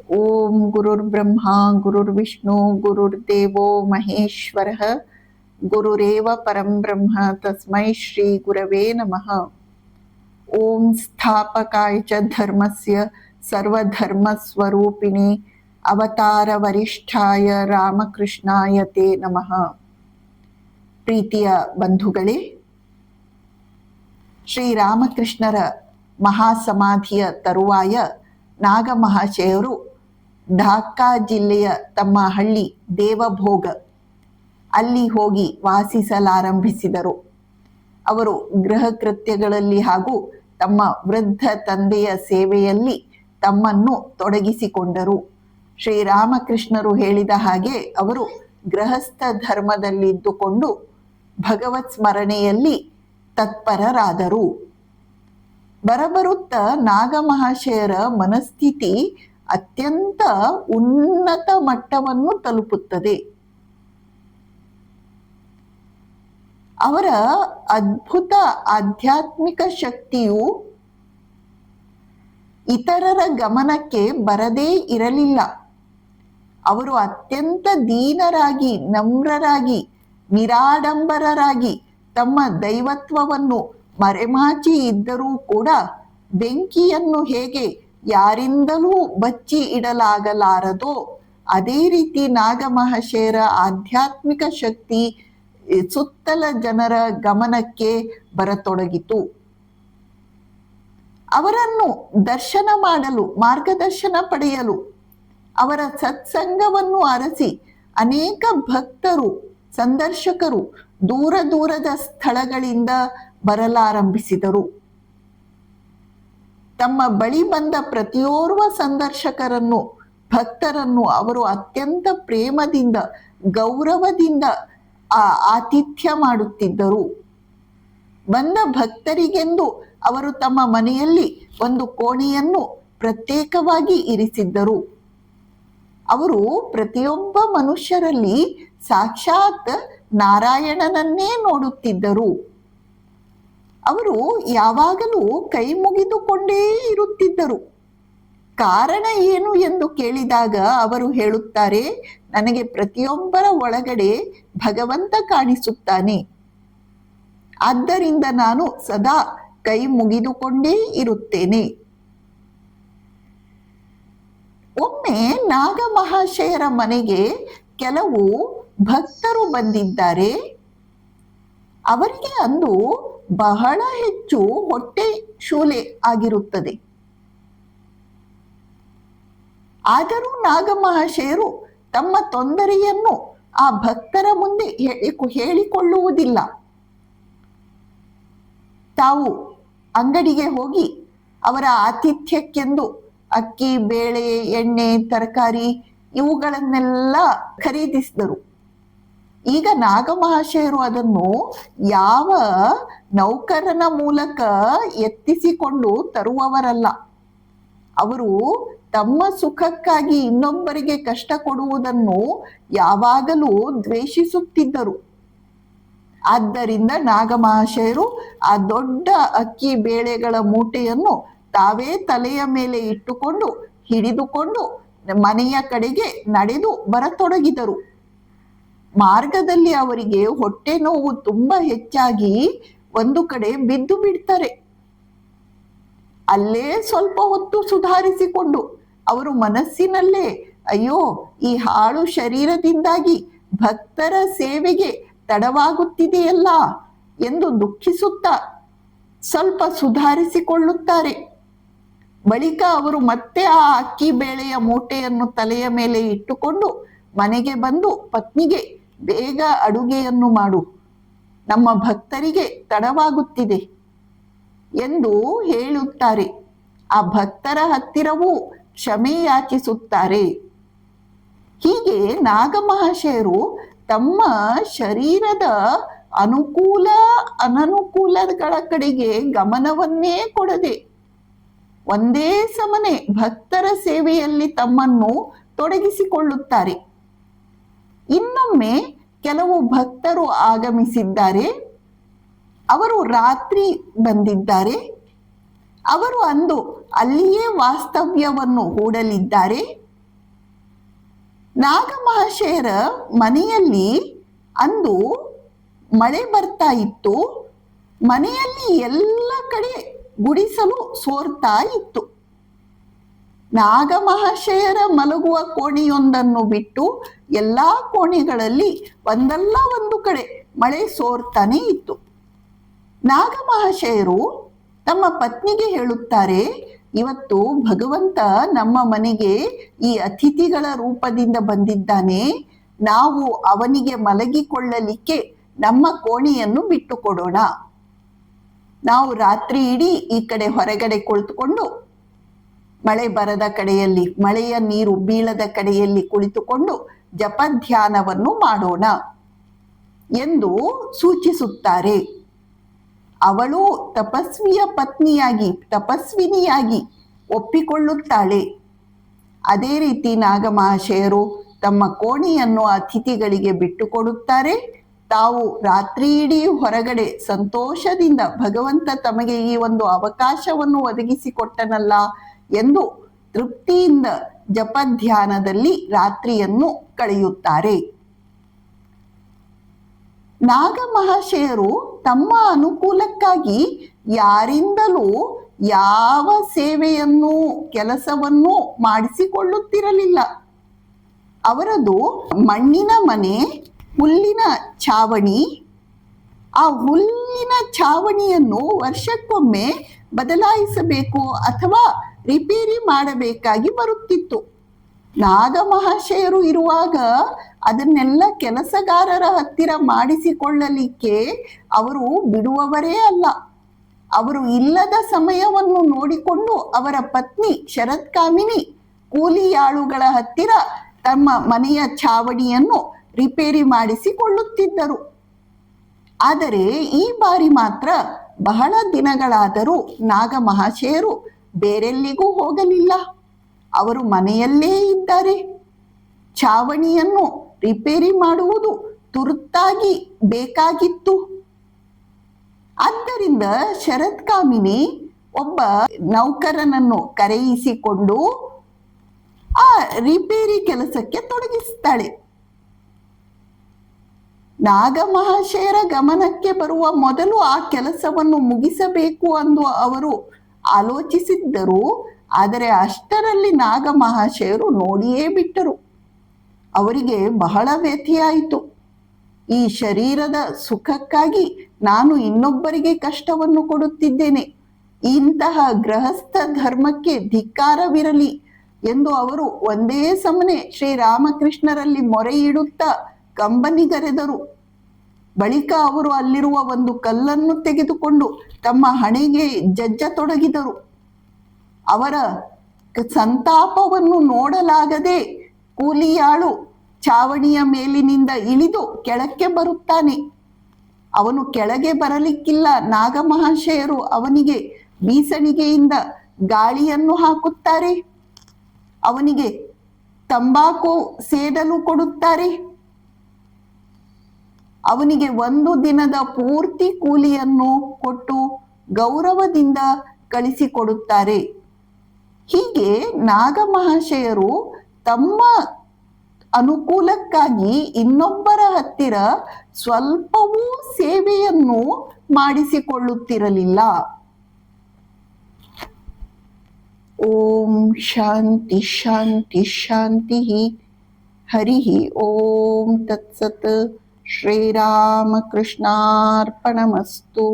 ಓಂ ಗುರುರ್ಬ್ರಹ್ಮ ಗುರುರ್ವಿಷ್ಣು ಗುರುರ್ದೇವೋ ಮಹೇಶ್ವರಃ ಗುರುರೇವ ಪರಂ ಬ್ರಹ್ಮ ತಸ್ಮೈ ಶ್ರೀ ಗುರವೇ ನಮಃ. ಓಂ ಸ್ಥಾಪಕಾಯ ಚ ಧರ್ಮಸ್ಯ ಸರ್ವಧರ್ಮಸ್ವರೂಪಿಣಿ ಅವತಾರ ವರಿಷ್ಠಾಯ ರಾಮಕೃಷ್ಣಾಯ ತೇ ನಮಃ. ಪ್ರೀತಿಯ ಬಂಧುಗಳೇ, ಶ್ರೀರಾಮಕೃಷ್ಣರ ಮಹಾಸಮಾಧಿಯ ತರುವಾಯ ನಾಗಮಹಾಶಯರು ಢಾಕಾ ಜಿಲ್ಲೆಯ ತಮ್ಮ ಹಳ್ಳಿ ದೇವಭೋಗ ಅಲ್ಲಿ ಹೋಗಿ ವಾಸಿಸಲಾರಂಭಿಸಿದರು. ಅವರು ಗೃಹ ಕೃತ್ಯಗಳಲ್ಲಿ ಹಾಗೂ ತಮ್ಮ ವೃದ್ಧ ತಂದೆಯ ಸೇವೆಯಲ್ಲಿ ತಮ್ಮನ್ನು ತೊಡಗಿಸಿಕೊಂಡರು. ಶ್ರೀರಾಮಕೃಷ್ಣರು ಹೇಳಿದ ಹಾಗೆ ಅವರು ಗೃಹಸ್ಥ ಧರ್ಮದಲ್ಲಿದ್ದುಕೊಂಡು ಭಗವತ್ ಸ್ಮರಣೆಯಲ್ಲಿ ತತ್ಪರರಾದರು. ಬರಬರುತ್ತ ನಾಗಮಹಾಶಯರ ಮನಸ್ಥಿತಿ ಅತ್ಯಂತ ಉನ್ನತ ಮಟ್ಟವನ್ನು ತಲುಪುತ್ತದೆ. ಅವರ ಅದ್ಭುತ ಆಧ್ಯಾತ್ಮಿಕ ಶಕ್ತಿಯು ಇತರರ ಗಮನಕ್ಕೆ ಬರದೇ ಇರಲಿಲ್ಲ. ಅವರು ಅತ್ಯಂತ ದೀನರಾಗಿ, ನಮ್ರರಾಗಿ, ನಿರಾಡಂಬರರಾಗಿ ತಮ್ಮ ದೈವತ್ವವನ್ನು ಮರೆಮಾಚಿ ಇದ್ದರೂ ಕೂಡ ಬೆಂಕಿಯನ್ನು ಹೇಗೆ ಯಾರಿಂದಲೂ ಬಚ್ಚಿ ಇಡಲಾಗಲಾರದೋ ಅದೇ ರೀತಿ ನಾಗಮಹಾಶಯರ ಆಧ್ಯಾತ್ಮಿಕ ಶಕ್ತಿ ಸುತ್ತಲ ಜನರ ಗಮನಕ್ಕೆ ಬರತೊಡಗಿತು. ಅವರನ್ನು ದರ್ಶನ ಮಾಡಲು, ಮಾರ್ಗದರ್ಶನ ಪಡೆಯಲು, ಅವರ ಸತ್ಸಂಗವನ್ನು ಅರಸಿ ಅನೇಕ ಭಕ್ತರು, ಸಂದರ್ಶಕರು ದೂರ ದೂರದ ಸ್ಥಳಗಳಿಂದ ಬರಲಾರಂಭಿಸಿದರು. ತಮ್ಮ ಬಳಿ ಬಂದ ಪ್ರತಿಯೋರ್ವ ಸಂದರ್ಶಕರನ್ನು, ಭಕ್ತರನ್ನು ಅವರು ಅತ್ಯಂತ ಪ್ರೇಮದಿಂದ, ಗೌರವದಿಂದ ಆತಿಥ್ಯ ಮಾಡುತ್ತಿದ್ದರು. ಬಂದ ಭಕ್ತರಿಗೆಂದು ಅವರು ತಮ್ಮ ಮನೆಯಲ್ಲಿ ಒಂದು ಕೋಣೆಯನ್ನು ಪ್ರತ್ಯೇಕವಾಗಿ ಇರಿಸಿದ್ದರು. ಅವರು ಪ್ರತಿಯೊಬ್ಬ ಮನುಷ್ಯರಲ್ಲಿ ಸಾಕ್ಷಾತ್ ನಾರಾಯಣನನ್ನೇ ನೋಡುತ್ತಿದ್ದರು. ಅವರು ಯಾವಾಗಲೂ ಕೈ ಮುಗಿದುಕೊಂಡೇ ಇರುತ್ತಿದ್ದರು. ಕಾರಣ ಏನು ಎಂದು ಕೇಳಿದಾಗ ಅವರು ಹೇಳುತ್ತಾರೆ, ನನಗೆ ಪ್ರತಿಯೊಬ್ಬರ ಒಳಗಡೆ ಭಗವಂತ ಕಾಣಿಸುತ್ತಾನೆ, ಆದ್ದರಿಂದ ನಾನು ಸದಾ ಕೈ ಮುಗಿದುಕೊಂಡೇ ಇರುತ್ತೇನೆ. ಒಮ್ಮೆ ನಾಗಮಹಾಶಯರ ಮನೆಗೆ ಕೆಲವು ಭಕ್ತರು ಬಂದಿದ್ದಾರೆ. ಅವರಿಗೆ ಅಂದು ಬಹಳ ಹೆಚ್ಚು ಹೊಟ್ಟೆ ಶೂಲೆ ಆಗಿರುತ್ತದೆ. ಆದರೂ ನಾಗಮಹಾಶಯರು ತಮ್ಮ ತೊಂದರೆಯನ್ನು ಆ ಭಕ್ತರ ಮುಂದೆ ಹೇಳಿಕೊಳ್ಳುವುದಿಲ್ಲ. ತಾವು ಅಂಗಡಿಗೆ ಹೋಗಿ ಅವರ ಆತಿಥ್ಯಕ್ಕೆಂದು ಅಕ್ಕಿ, ಬೇಳೆ, ಎಣ್ಣೆ, ತರಕಾರಿ ಇವುಗಳನ್ನೆಲ್ಲ ಖರೀದಿಸಿದರು. ಈಗ ನಾಗಮಹಾಶಯರು ಅದನ್ನು ಯಾವ ನೌಕರನ ಮೂಲಕ ಎತ್ತಿಸಿಕೊಂಡು ತರುವವರಲ್ಲ. ಅವರು ತಮ್ಮ ಸುಖಕ್ಕಾಗಿ ಇನ್ನೊಬ್ಬರಿಗೆ ಕಷ್ಟ ಕೊಡುವುದನ್ನು ಯಾವಾಗಲೂ ದ್ವೇಷಿಸುತ್ತಿದ್ದರು. ಆದ್ದರಿಂದ ನಾಗಮಹಾಶಯರು ಆ ದೊಡ್ಡ ಅಕ್ಕಿ ಬೇಳೆಗಳ ಮೂಟೆಯನ್ನು ತಾವೇ ತಲೆಯ ಮೇಲೆ ಇಟ್ಟುಕೊಂಡು ಹಿಡಿದುಕೊಂಡು ಮನೆಯ ಕಡೆಗೆ ನಡೆದು ಬರತೊಡಗಿದರು. ಮಾರ್ಗದಲ್ಲಿ ಅವರಿಗೆ ಹೊಟ್ಟೆ ನೋವು ತುಂಬಾ ಹೆಚ್ಚಾಗಿ ಒಂದು ಕಡೆ ಬಿದ್ದು ಬಿಡ್ತಾರೆ. ಅಲ್ಲೇ ಸ್ವಲ್ಪ ಹೊತ್ತು ಸುಧಾರಿಸಿಕೊಂಡು ಅವರು ಮನಸ್ಸಿನಲ್ಲೇ, ಅಯ್ಯೋ, ಈ ಹಾಳು ಶರೀರದಿಂದಾಗಿ ಭಕ್ತರ ಸೇವೆಗೆ ತಡವಾಗುತ್ತಿದೆಯಲ್ಲ ಎಂದು ದುಃಖಿಸುತ್ತಾ ಸ್ವಲ್ಪ ಸುಧಾರಿಸಿಕೊಳ್ಳುತ್ತಾರೆ. ಬಳಿಕ ಅವರು ಮತ್ತೆ ಆ ಅಕ್ಕಿ ಬೇಳೆಯ ಮೂಟೆಯನ್ನು ತಲೆಯ ಮೇಲೆ ಇಟ್ಟುಕೊಂಡು ಮನೆಗೆ ಬಂದು ಪತ್ನಿಗೆ, ಬೇಗ ಅಡುಗೆಯನ್ನು ಮಾಡು, ನಮ್ಮ ಭಕ್ತರಿಗೆ ತಡವಾಗುತ್ತಿದೆ ಎಂದು ಹೇಳುತ್ತಾರೆ. ಆ ಭಕ್ತರ ಹತ್ತಿರವೂ ಕ್ಷಮೆ ಯಾಚಿಸುತ್ತಾರೆ. ಹೀಗೆ ನಾಗಮಹಾಶಯರು ತಮ್ಮ ಶರೀರದ ಅನುಕೂಲ ಅನನುಕೂಲಗಳ ಕಡೆಗೆ ಗಮನವನ್ನೇ ಕೊಡದೆ ಒಂದೇ ಸಮನೆ ಭಕ್ತರ ಸೇವೆಯಲ್ಲಿ ತಮ್ಮನ್ನು ತೊಡಗಿಸಿಕೊಳ್ಳುತ್ತಾರೆ. ಇನ್ನೊಮ್ಮೆ ಕೆಲವು ಭಕ್ತರು ಆಗಮಿಸಿದ್ದಾರೆ. ಅವರು ರಾತ್ರಿ ಬಂದಿದ್ದಾರೆ. ಅವರು ಅಂದು ಅಲ್ಲಿಯೇ ವಾಸ್ತವ್ಯವನ್ನು ಹೂಡಲಿದ್ದಾರೆ. ನಾಗ ಮಹಾಶಯರ ಮನೆಯಲ್ಲಿ ಅಂದು ಮಳೆ ಬರ್ತಾ ಇತ್ತು. ಮನೆಯಲ್ಲಿ ಎಲ್ಲ ಕಡೆ ಗುಡಿಸಲು ಸೋರ್ತಾ ಇತ್ತು. ನಾಗ ಮಹಾಶಯರ ಮಲಗುವ ಕೋಣೆಯೊಂದನ್ನು ಬಿಟ್ಟು ಎಲ್ಲಾ ಕೋಣೆಗಳಲ್ಲಿ ಒಂದಲ್ಲ ಒಂದು ಕಡೆ ಮಳೆ ಸೋರ್ತಾನೆ ಇತ್ತು. ನಾಗ ಮಹಾಶಯರು ತಮ್ಮ ಪತ್ನಿಗೆ ಹೇಳುತ್ತಾರೆ, ಇವತ್ತು ಭಗವಂತ ನಮ್ಮ ಮನೆಗೆ ಈ ಅತಿಥಿಗಳ ರೂಪದಿಂದ ಬಂದಿದ್ದಾನೆ, ನಾವು ಅವನಿಗೆ ಮಲಗಿಕೊಳ್ಳಲಿಕ್ಕೆ ನಮ್ಮ ಕೋಣೆಯನ್ನು ಬಿಟ್ಟು ಕೊಡೋಣ. ನಾವು ರಾತ್ರಿ ಇಡೀ ಈ ಕಡೆ ಹೊರಗಡೆ ಕುಳಿತುಕೊಂಡು ಮಳೆ ಬರದ ಕಡೆಯಲ್ಲಿ, ಮಳೆಯ ನೀರು ಬೀಳದ ಕಡೆಯಲ್ಲಿ ಕುಳಿತುಕೊಂಡು ಜಪಧ್ಯಾನವನ್ನು ಮಾಡೋಣ ಎಂದು ಸೂಚಿಸುತ್ತಾರೆ. ಅವಳು ತಪಸ್ವಿನಿಯಾಗಿ ಒಪ್ಪಿಕೊಳ್ಳುತ್ತಾಳೆ. ಅದೇ ರೀತಿ ನಾಗಮಹಾಶಯರು ತಮ್ಮ ಕೋಣೆಯನ್ನು ಅತಿಥಿಗಳಿಗೆ ಬಿಟ್ಟುಕೊಡುತ್ತಾರೆ. ತಾವು ರಾತ್ರಿ ಇಡೀ ಹೊರಗಡೆ ಸಂತೋಷದಿಂದ ಭಗವಂತ ತಮಗೆ ಈ ಒಂದು ಅವಕಾಶವನ್ನು ಒದಗಿಸಿಕೊಟ್ಟನಲ್ಲ ಎಂದು ತೃಪ್ತಿಯಿಂದ ಜಪಧ್ಯಾನದಲ್ಲಿ ರಾತ್ರಿಯನ್ನು ಕಳೆಯುತ್ತಾರೆ. ನಾಗ ಮಹಾಶಯರು ತಮ್ಮ ಅನುಕೂಲಕ್ಕಾಗಿ ಯಾರಿಂದಲೂ ಯಾವ ಸೇವೆಯನ್ನು ಕೆಲಸವನ್ನು ಮಾಡಿಸಿಕೊಳ್ಳುತ್ತಿರಲಿಲ್ಲ. ಅವರದು ಮಣ್ಣಿನ ಮನೆ, ಹುಲ್ಲಿನ ಛಾವಣಿ. ಆ ಹುಲ್ಲಿನ ಛಾವಣಿಯನ್ನು ವರ್ಷಕ್ಕೊಮ್ಮೆ ಬದಲಾಯಿಸಬೇಕು ಅಥವಾ ರಿಪೇರಿ ಮಾಡಬೇಕಾಗಿ ಬರುತ್ತಿತ್ತು. ನಾಗ ಮಹಾಶಯರು ಇರುವಾಗ ಅದನ್ನೆಲ್ಲ ಕೆಲಸಗಾರರ ಹತ್ತಿರ ಮಾಡಿಸಿಕೊಳ್ಳಲಿಕ್ಕೆ ಅವರು ಬಿಡುವವರೇ ಅಲ್ಲ. ಅವರು ಇಲ್ಲದ ಸಮಯವನ್ನು ನೋಡಿಕೊಂಡು ಅವರ ಪತ್ನಿ ಶರತ್ಕಾಮಿನಿ ಕೂಲಿಯಾಳುಗಳ ಹತ್ತಿರ ತಮ್ಮ ಮನೆಯ ಛಾವಣಿಯನ್ನು ರಿಪೇರಿ ಮಾಡಿಸಿಕೊಳ್ಳುತ್ತಿದ್ದರು. ಆದರೆ ಈ ಬಾರಿ ಮಾತ್ರ ಬಹಳ ದಿನಗಳಾದರೂ ನಾಗ ಮಹಾಶಯರು ಬೇರೆಲ್ಲಿಗೂ ಹೋಗಲಿಲ್ಲ. ಅವರು ಮನೆಯಲ್ಲೇ ಇದ್ದಾರೆ. ಛಾವಣಿಯನ್ನು ರಿಪೇರಿ ಮಾಡುವುದು ತುರ್ತಾಗಿ ಬೇಕಾಗಿತ್ತು. ಆದ್ದರಿಂದ ಶರತ್ಕಾಮಿನಿ ಒಬ್ಬ ನೌಕರನನ್ನು ಕರೆಯಿಸಿಕೊಂಡು ಆ ರಿಪೇರಿ ಕೆಲಸಕ್ಕೆ ತೊಡಗಿಸ್ತಾಳೆ. ನಾಗ ಮಹಾಶಯರ ಗಮನಕ್ಕೆ ಬರುವ ಮೊದಲು ಆ ಕೆಲಸವನ್ನು ಮುಗಿಸಬೇಕು ಎಂದು ಅವರು ಆಲೋಚಿಸಿದ್ದರು. ಆದರೆ ಅಷ್ಟರಲ್ಲಿ ನಾಗ ಮಹಾಶಯರು ನೋಡಿಯೇ ಬಿಟ್ಟರು. ಅವರಿಗೆ ಬಹಳ ವ್ಯಥೆಯಾಯಿತು. ಈ ಶರೀರದ ಸುಖಕ್ಕಾಗಿ ನಾನು ಇನ್ನೊಬ್ಬರಿಗೆ ಕಷ್ಟವನ್ನು ಕೊಡುತ್ತಿದ್ದೇನೆ, ಇಂತಹ ಗೃಹಸ್ಥ ಧರ್ಮಕ್ಕೆ ಧಿಕ್ಕಾರವಿರಲಿ ಎಂದು ಅವರು ಒಂದೇ ಸಮನೆ ಶ್ರೀರಾಮಕೃಷ್ಣರಲ್ಲಿ ಮೊರೆ ಇಡುತ್ತಾ ಕಂಬನಿಗರೆದರು. ಬಳಿಕ ಅವರು ಅಲ್ಲಿರುವ ಒಂದು ಕಲ್ಲನ್ನು ತೆಗೆದುಕೊಂಡು ತಮ್ಮ ಹಣೆಗೆ ಜಜ್ಜತೊಡಗಿದರು. ಅವರ ಸಂತಾಪವನ್ನು ನೋಡಲಾಗದೆ ಕೂಲಿಯಾಳು ಛಾವಣಿಯ ಮೇಲಿನಿಂದ ಇಳಿದು ಕೆಳಕ್ಕೆ ಬರುತ್ತಾನೆ. ಅವನು ಕೆಳಗೆ ಬರಲಿಕ್ಕಿಲ್ಲ. ನಾಗಮಹಾಶಯರು ಅವನಿಗೆ ಬೀಸಣಿಗೆಯಿಂದ ಗಾಳಿಯನ್ನು ಹಾಕುತ್ತಾರೆ. ಅವನಿಗೆ ತಂಬಾಕು ಸೇದಲು ಕೊಡುತ್ತಾರೆ. ಅವನಿಗೆ ಒಂದು ದಿನದ ಪೂರ್ತಿ ಕೂಲಿಯನ್ನು ಕೊಟ್ಟು ಗೌರವದಿಂದ ಕಳಿಸಿಕೊಡುತ್ತಾರೆ. ಹೀಗೆ ನಾಗಮಹಾಶಯರು ತಮ್ಮ ಅನುಕೂಲಕ್ಕಾಗಿ ಇನ್ನೊಬ್ಬರ ಹತ್ತಿರ ಸ್ವಲ್ಪವೂ ಸೇವೆಯನ್ನು ಮಾಡಿಸಿಕೊಳ್ಳುತ್ತಿರಲಿಲ್ಲ. ಓಂ ಶಾಂತಿ ಶಾಂತಿ ಶಾಂತಿ. ಹರಿ ಓಂ ತತ್ಸತ್. ಶ್ರೀರಾಮಕೃಷ್ಣಾರ್ಪಣಮಸ್ತು.